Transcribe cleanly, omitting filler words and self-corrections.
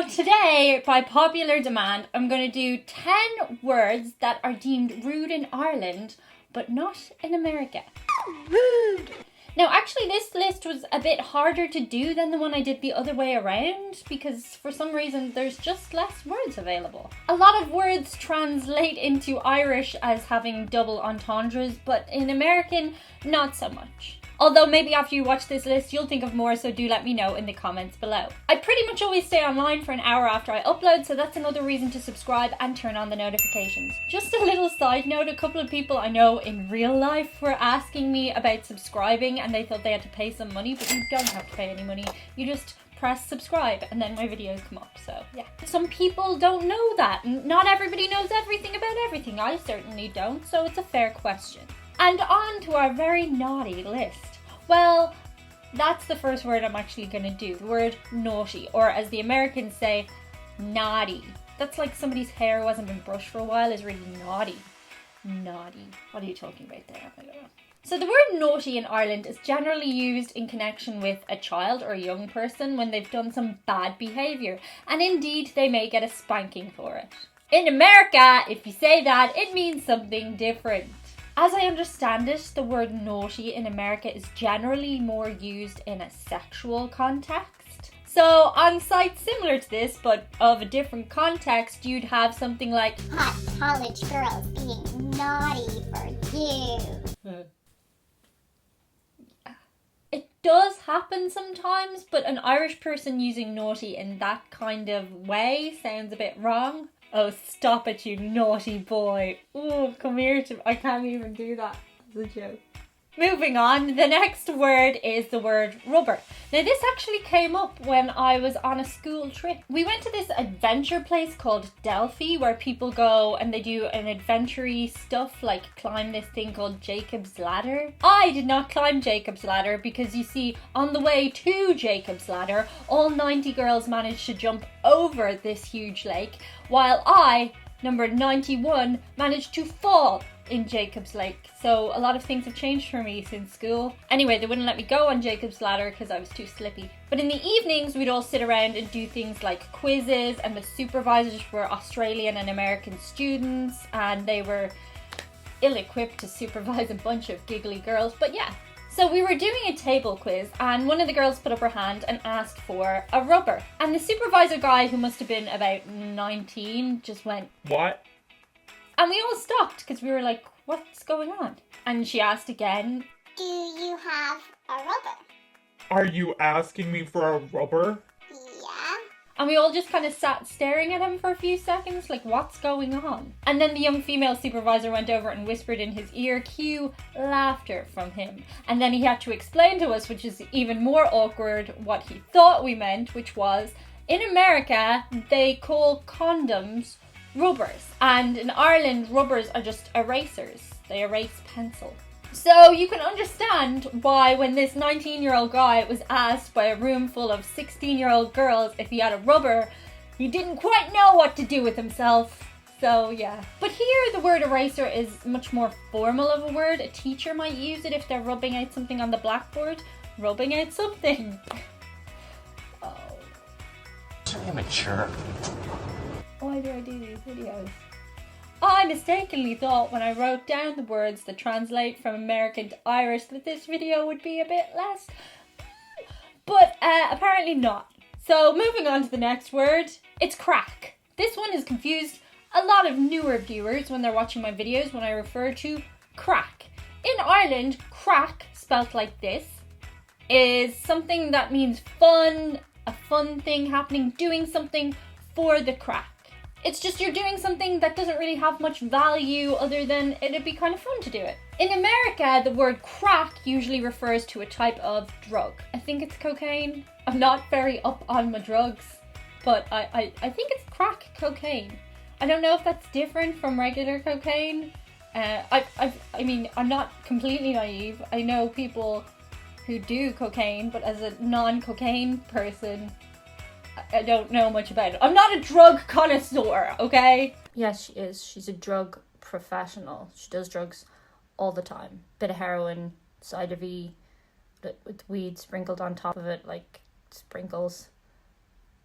today, by popular demand, I'm going to do 10 words that are deemed rude in Ireland, but not in America. Rude! Now, actually, this list was a bit harder to do than the one I did the other way around, because for some reason there's just less words available. A lot of words translate into Irish as having double entendres, but in American, not so much. Although maybe after you watch this list, you'll think of more, so do let me know in the comments below. I pretty much always stay online for an hour after I upload, so that's another reason to subscribe and turn on the notifications. Just a little side note, a couple of people I know in real life were asking me about subscribing and they thought they had to pay some money, but you don't have to pay any money. You just press subscribe and then my videos come up, so yeah. Some people don't know that. Not everybody knows everything about everything. I certainly don't, so it's a fair question. And on to our very naughty list. Well, that's the first word I'm actually going to do. The word naughty, or as the Americans say, naughty. That's like somebody's hair who hasn't been brushed for a while is really naughty. Naughty. What are you talking about there? I don't know. So the word naughty in Ireland is generally used in connection with a child or a young person when they've done some bad behaviour. And indeed, they may get a spanking for it. In America, if you say that, it means something different. As I understand it, the word naughty in America is generally more used in a sexual context. So on sites similar to this, but of a different context, you'd have something like hot college girls being naughty for you. It does happen sometimes, but an Irish person using naughty in that kind of way sounds a bit wrong. Oh, stop it, you naughty boy. Oh, come here I can't even do that. It's a joke. Moving on, the next word is the word rubber. Now, this actually came up when I was on a school trip. We went to this adventure place called Delphi, where people go and they do an adventure-y stuff, like climb this thing called Jacob's Ladder. I did not climb Jacob's Ladder because, you see, on the way to Jacob's Ladder, all 90 girls managed to jump over this huge lake, while I, number 91, managed to fall in Jacob's Lake. So a lot of things have changed for me since school. Anyway, they wouldn't let me go on Jacob's Ladder because I was too slippy. But in the evenings, we'd all sit around and do things like quizzes, and the supervisors were Australian and American students, and they were ill-equipped to supervise a bunch of giggly girls. But yeah. So we were doing a table quiz, and one of the girls put up her hand and asked for a rubber. And the supervisor guy, who must have been about 19, just went, "What?" And we all stopped because we were like, what's going on? And she asked again, "Do you have a rubber?" Are you asking me for a rubber? Yeah. And we all just kind of sat staring at him for a few seconds, like, what's going on? And then the young female supervisor went over and whispered in his ear, cue laughter from him. And then he had to explain to us, which is even more awkward, what he thought we meant, which was, in America, they call condoms rubbers. And in Ireland, rubbers are just erasers. They erase pencil. So you can understand why when this 19-year-old guy was asked by a room full of 16-year-old girls if he had a rubber, he didn't quite know what to do with himself. So yeah. But here the word eraser is much more formal of a word. A teacher might use it if they're rubbing out something on the blackboard. Rubbing out something. Oh. So immature. Why do I do these videos? I mistakenly thought when I wrote down the words that translate from American to Irish that this video would be a bit less. But apparently not. So moving on to the next word, it's crack. This one has confused a lot of newer viewers when they're watching my videos when I refer to crack. In Ireland, crack, spelt like this, is something that means fun, a fun thing happening, doing something for the crack. It's just you're doing something that doesn't really have much value other than it'd be kind of fun to do it. In America, the word crack usually refers to a type of drug. I think it's cocaine. I'm not very up on my drugs, but I think it's crack cocaine. I don't know if that's different from regular cocaine. I mean, I'm not completely naive. I know people who do cocaine, but as a non-cocaine person, I don't know much about it. I'm not a drug connoisseur, okay? Yes, she is. She's a drug professional. She does drugs all the time. Bit of heroin, side of E, with weed sprinkled on top of it, like sprinkles.